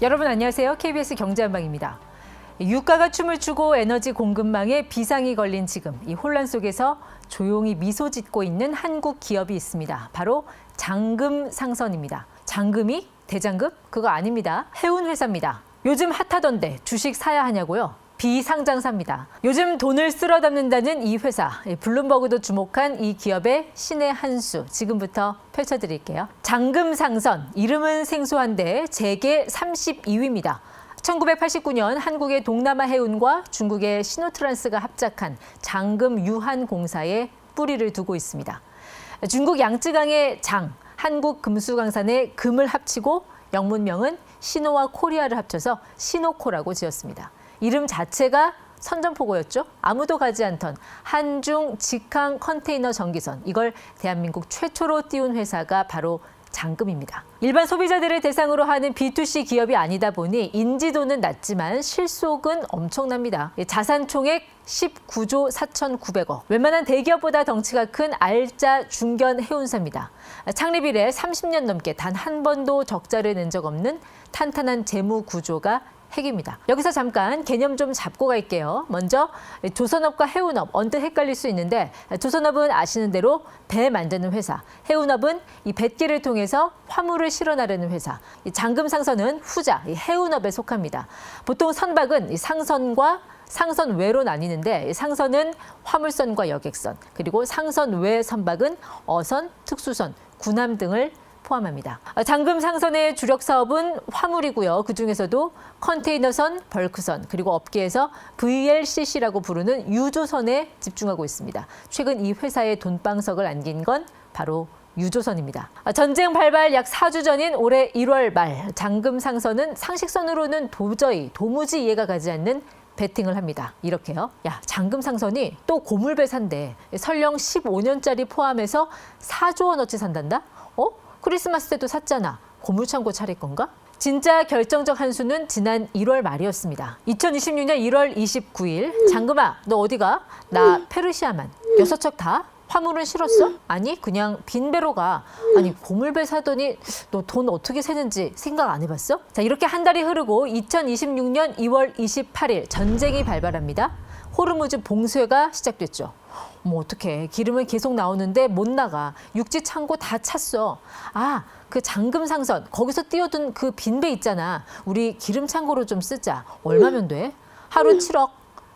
여러분 안녕하세요. KBS 경제한방입니다. 유가가 춤을 추고 에너지 공급망에 비상이 걸린 지금 이 혼란 속에서 조용히 미소 짓고 있는 한국 기업이 있습니다. 바로 장금상선입니다. 장금이 대장금? 그거 아닙니다. 해운회사입니다. 요즘 핫하던데 주식 사야 하냐고요? 비상장사입니다. 요즘 돈을 쓸어 담는다는 이 회사, 블룸버그도 주목한 이 기업의 신의 한 수 지금부터 펼쳐드릴게요. 장금상선, 이름은 생소한데 재계 32위입니다. 1989년 한국의 동남아 해운과 중국의 신호트란스가 합작한 장금유한공사에 뿌리를 두고 있습니다. 중국 양쯔강의 장, 한국 금수강산의 금을 합치고 영문명은 신호와 코리아를 합쳐서 신호코라고 지었습니다. 이름 자체가 선전포고였죠. 아무도 가지 않던 한중 직항 컨테이너 전기선, 이걸 대한민국 최초로 띄운 회사가 바로 장금입니다. 일반 소비자들을 대상으로 하는 B2C 기업이 아니다 보니 인지도는 낮지만 실속은 엄청납니다. 자산 총액 19조 4,900억. 웬만한 대기업보다 덩치가 큰 알짜 중견 해운사입니다. 창립 이래 30년 넘게 단 한 번도 적자를 낸 적 없는 탄탄한 재무 구조가 핵입니다. 여기서 잠깐 개념 좀 잡고 갈게요. 먼저 조선업과 해운업 언뜻 헷갈릴 수 있는데 조선업은 아시는 대로 배 만드는 회사, 해운업은 이 뱃길을 통해서 화물을 실어 나르는 회사, 이 장금상선은 후자, 이 해운업에 속합니다. 보통 선박은 이 상선과 상선 외로 나뉘는데 상선은 화물선과 여객선, 그리고 상선 외 선박은 어선, 특수선, 군함 등을 포함합니다. 장금상선의 주력 사업은 화물이고요. 그중에서도 컨테이너선, 벌크선, 그리고 업계에서 VLCC라고 부르는 유조선에 집중하고 있습니다. 최근 이 회사의 돈방석을 안긴 건 바로 유조선입니다. 전쟁 발발 약 4주 전인 올해 1월 말 장금상선은 상식선으로는 도무지 이해가 가지 않는 베팅을 합니다. 이렇게요. 야, 장금상선이 또 고물배사인데 설령 15년짜리 포함해서 4조 원어치 산단다? 크리스마스 때도 샀잖아. 고물창고 차릴 건가? 진짜 결정적 한 수는 지난 1월 말이었습니다. 2026년 1월 29일 장금아, 너 어디가? 나 페르시아만. 6척 다? 화물은 실었어? 아니, 그냥 빈 배로 가. 아니, 고물배 사더니 너 돈 어떻게 세는지 생각 안 해봤어? 자, 이렇게 한 달이 흐르고 2026년 2월 28일 전쟁이 발발합니다. 호르무즈 봉쇄가 시작됐죠. 어떡해. 기름은 계속 나오는데 못 나가. 육지 창고 다 찼어. 그 장금상선, 거기서 띄워둔 그 빈배 있잖아. 우리 기름 창고로 좀 쓰자. 얼마면 돼? 하루 7억.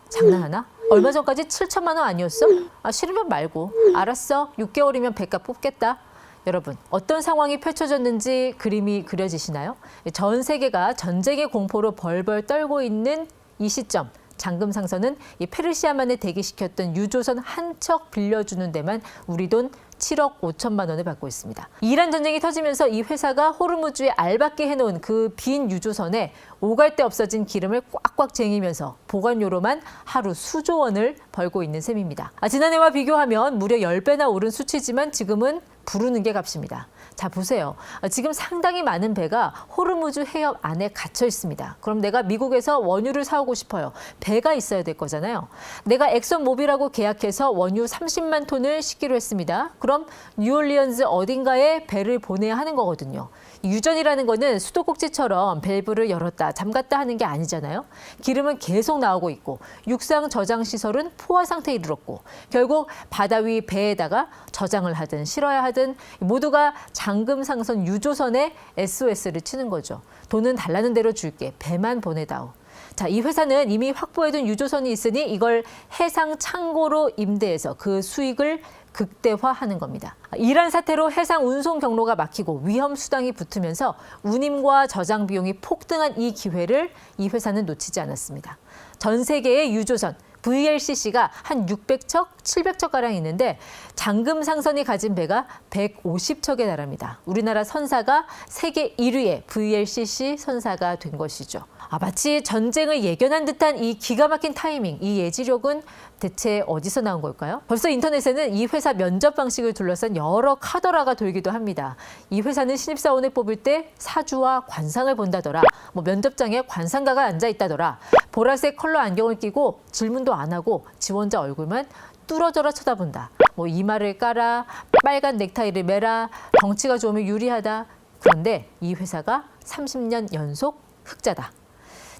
장난하나? 얼마 전까지 7천만 원 아니었어? 싫으면 말고. 알았어. 6개월이면 배값 뽑겠다. 여러분, 어떤 상황이 펼쳐졌는지 그림이 그려지시나요? 전 세계가 전쟁의 공포로 벌벌 떨고 있는 이 시점. 장금상선은 이 페르시아만에 대기시켰던 유조선 한 척 빌려주는 데만 우리 돈 7억 5천만 원을 받고 있습니다. 이란 전쟁이 터지면서 이 회사가 호르무즈에 알박게 해놓은 그 빈 유조선에 오갈 데 없어진 기름을 꽉꽉 쟁이면서 보관료로만 하루 수조 원을 벌고 있는 셈입니다. 지난해와 비교하면 무려 10배나 오른 수치지만 지금은 부르는 게 값입니다. 자, 보세요. 지금 상당히 많은 배가 호르무즈 해협 안에 갇혀 있습니다. 그럼 내가 미국에서 원유를 사오고 싶어요. 배가 있어야 될 거잖아요. 내가 엑선모빌하고 계약해서 원유 30만 톤을 싣기로 했습니다. 그럼 뉴올리언즈 어딘가에 배를 보내야 하는 거거든요. 유전이라는 거는 수도꼭지처럼 밸브를 열었다 잠갔다 하는 게 아니잖아요. 기름은 계속 나오고 있고 육상 저장 시설은 포화 상태에 이르렀고 결국 바다 위 배에다가 저장을 하든 실어야 하든 모두가 장금상선 유조선에 SOS를 치는 거죠. 돈은 달라는 대로 줄게. 배만 보내다오. 자, 이 회사는 이미 확보해둔 유조선이 있으니 이걸 해상 창고로 임대해서 그 수익을 극대화하는 겁니다. 이란 사태로 해상 운송 경로가 막히고 위험 수당이 붙으면서 운임과 저장 비용이 폭등한 이 기회를 이 회사는 놓치지 않았습니다. 전 세계의 유조선 VLCC가 한 600척, 700척가량 있는데 장금상선이 가진 배가 150척에 달합니다. 우리나라 선사가 세계 1위의 VLCC 선사가 된 것이죠. 마치 전쟁을 예견한 듯한 이 기가 막힌 타이밍, 이 예지력은 대체 어디서 나온 걸까요? 벌써 인터넷에는 이 회사 면접 방식을 둘러싼 여러 카더라가 돌기도 합니다. 이 회사는 신입사원을 뽑을 때 사주와 관상을 본다더라. 면접장에 관상가가 앉아있다더라. 보라색 컬러 안경을 끼고 질문도 안 하고 지원자 얼굴만 뚫어져라 쳐다본다. 이마를 깔아, 빨간 넥타이를 매라, 덩치가 좋으면 유리하다. 그런데 이 회사가 30년 연속 흑자다.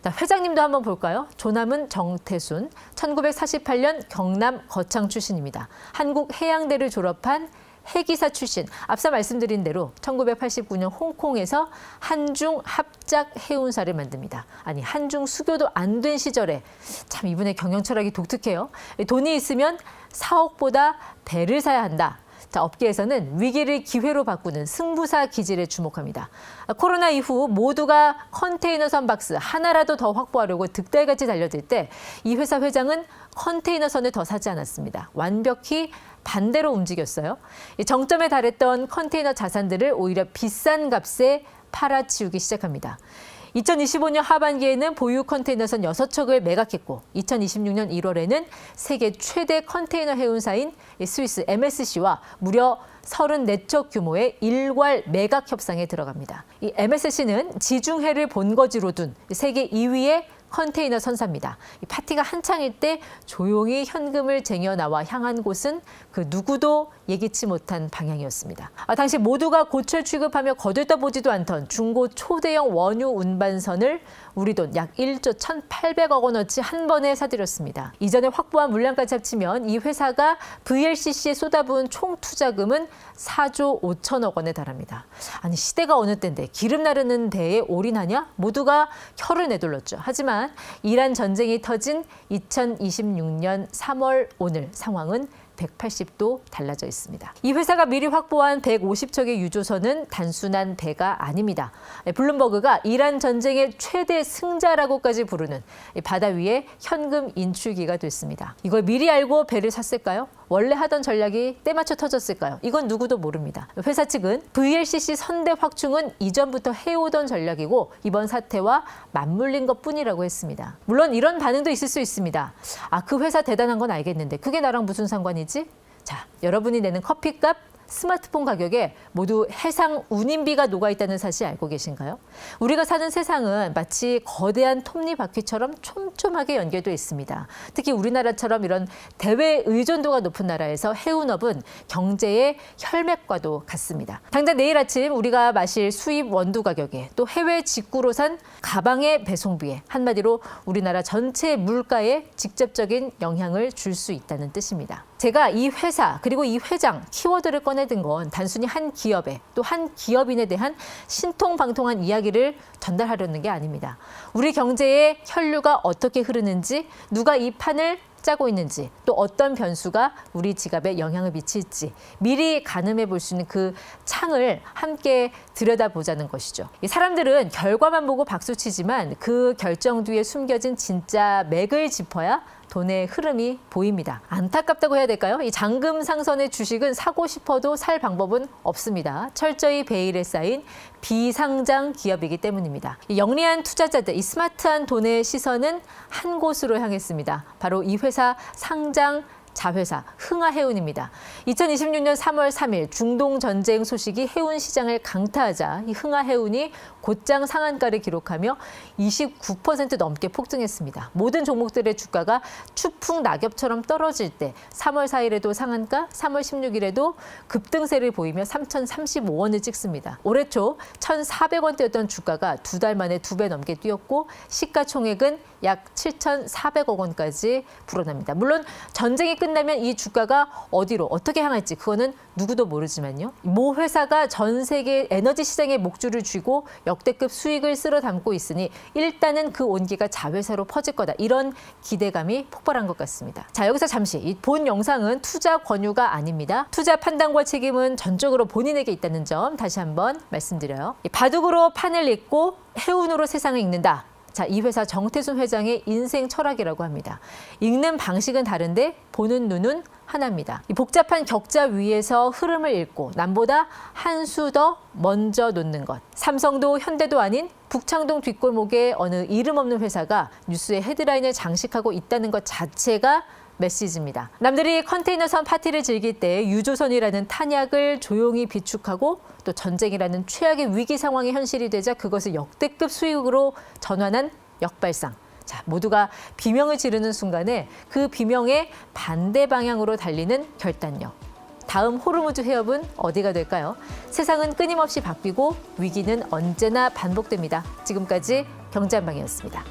자, 회장님도 한번 볼까요? 조남은 정태순, 1948년 경남 거창 출신입니다. 한국해양대를 졸업한 해기사 출신. 앞서 말씀드린 대로 1989년 홍콩에서 한중 합작 해운사를 만듭니다. 아니, 한중 수교도 안 된 시절에 참 이분의 경영 철학이 독특해요. 돈이 있으면 사옥보다 배를 사야 한다. 자, 업계에서는 위기를 기회로 바꾸는 승부사 기질에 주목합니다. 코로나 이후 모두가 컨테이너선 박스 하나라도 더 확보하려고 득달같이 달려들 때 이 회사 회장은 컨테이너선을 더 사지 않았습니다. 완벽히 반대로 움직였어요. 정점에 달했던 컨테이너 자산들을 오히려 비싼 값에 팔아치우기 시작합니다. 2025년 하반기에는 보유 컨테이너선 6척을 매각했고 2026년 1월에는 세계 최대 컨테이너 해운사인 스위스 MSC와 무려 34척 규모의 일괄 매각 협상에 들어갑니다. 이 MSC는 지중해를 본거지로 둔 세계 2위의 컨테이너 선사입니다. 이 파티가 한창일 때 조용히 현금을 쟁여 나와 향한 곳은 그 누구도 예기치 못한 방향이었습니다. 당시 모두가 고철 취급하며 거들떠보지도 않던 중고 초대형 원유 운반선을 우리 돈 약 1조 1,800억 원어치 한 번에 사들였습니다. 이전에 확보한 물량까지 합치면 이 회사가 VLCC에 쏟아부은 총 투자금은 4조 5천억 원에 달합니다. 아니, 시대가 어느 때인데 기름 나르는 데에 올인하냐? 모두가 혀를 내둘렀죠. 하지만 이란 전쟁이 터진 2026년 3월 오늘 상황은 180도 달라져 있습니다. 이 회사가 미리 확보한 150척의 유조선은 단순한 배가 아닙니다. 블룸버그가 이란 전쟁의 최대 승자라고까지 부르는 바다 위의 현금 인출기가 됐습니다. 이걸 미리 알고 배를 샀을까요? 원래 하던 전략이 때맞춰 터졌을까요? 이건 누구도 모릅니다. 회사 측은 VLCC 선대 확충은 이전부터 해오던 전략이고 이번 사태와 맞물린 것뿐이라고 했습니다. 물론 이런 반응도 있을 수 있습니다. 그 회사 대단한 건 알겠는데 그게 나랑 무슨 상관이지? 자, 여러분이 내는 커피값, 스마트폰 가격에 모두 해상 운임비가 녹아있다는 사실 알고 계신가요? 우리가 사는 세상은 마치 거대한 톱니바퀴처럼 촘촘하게 연결돼 있습니다. 특히 우리나라처럼 이런 대외 의존도가 높은 나라에서 해운업은 경제의 혈맥과도 같습니다. 당장 내일 아침 우리가 마실 수입 원두 가격에 또 해외 직구로 산 가방의 배송비에 한마디로 우리나라 전체 물가에 직접적인 영향을 줄 수 있다는 뜻입니다. 제가 이 회사 그리고 이 회장 키워드를 꺼내든 건 단순히 한 기업에 또 한 기업인에 대한 신통방통한 이야기를 전달하려는 게 아닙니다. 우리 경제의 혈류가 어떻게 흐르는지, 누가 이 판을 짜고 있는지, 또 어떤 변수가 우리 지갑에 영향을 미칠지 미리 가늠해 볼 수 있는 그 창을 함께 들여다보자는 것이죠. 사람들은 결과만 보고 박수치지만 그 결정 뒤에 숨겨진 진짜 맥을 짚어야 돈의 흐름이 보입니다. 안타깝다고 해야 될까요? 이 잔금 상선의 주식은 사고 싶어도 살 방법은 없습니다. 철저히 베일에 쌓인 비상장 기업이기 때문입니다. 이 영리한 투자자들, 이 스마트한 돈의 시선은 한 곳으로 향했습니다. 바로 이 회사 상장 자회사 흥하해운입니다. 2026년 3월 3일 중동 전쟁 소식이 해운 시장을 강타하자 이 흥하해운이 곧장 상한가를 기록하며 29% 넘게 폭등했습니다. 모든 종목들의 주가가 추풍 낙엽처럼 떨어질 때 3월 4일에도 상한가, 3월 16일에도 급등세를 보이며 3,035원을 찍습니다. 올해 초 1,400원대였던 주가가 두 달 만에 2배 넘게 뛰었고 시가총액은 약 7,400억 원까지 불어납니다. 물론 전쟁이 끝나면 이 주가가 어디로 어떻게 향할지 그거는 누구도 모르지만요. 모 회사가 전 세계 에너지 시장의 목줄을 쥐고 역대급 수익을 쓸어 담고 있으니 일단은 그 온기가 자회사로 퍼질 거다. 이런 기대감이 폭발한 것 같습니다. 자, 여기서 잠시 이 본 영상은 투자 권유가 아닙니다. 투자 판단과 책임은 전적으로 본인에게 있다는 점 다시 한번 말씀드려요. 바둑으로 판을 읽고 해운으로 세상을 읽는다. 자, 이 회사 정태순 회장의 인생 철학이라고 합니다. 읽는 방식은 다른데 보는 눈은 하나입니다. 이 복잡한 격자 위에서 흐름을 읽고 남보다 한 수 더 먼저 놓는 것. 삼성도 현대도 아닌 북창동 뒷골목에 어느 이름 없는 회사가 뉴스의 헤드라인을 장식하고 있다는 것 자체가 메시지입니다. 남들이 컨테이너선 파티를 즐길 때 유조선이라는 탄약을 조용히 비축하고 또 전쟁이라는 최악의 위기 상황이 현실이 되자 그것을 역대급 수익으로 전환한 역발상. 자, 모두가 비명을 지르는 순간에 그 비명의 반대 방향으로 달리는 결단력. 다음 호르무즈 해협은 어디가 될까요? 세상은 끊임없이 바뀌고 위기는 언제나 반복됩니다. 지금까지 경제한방이었습니다.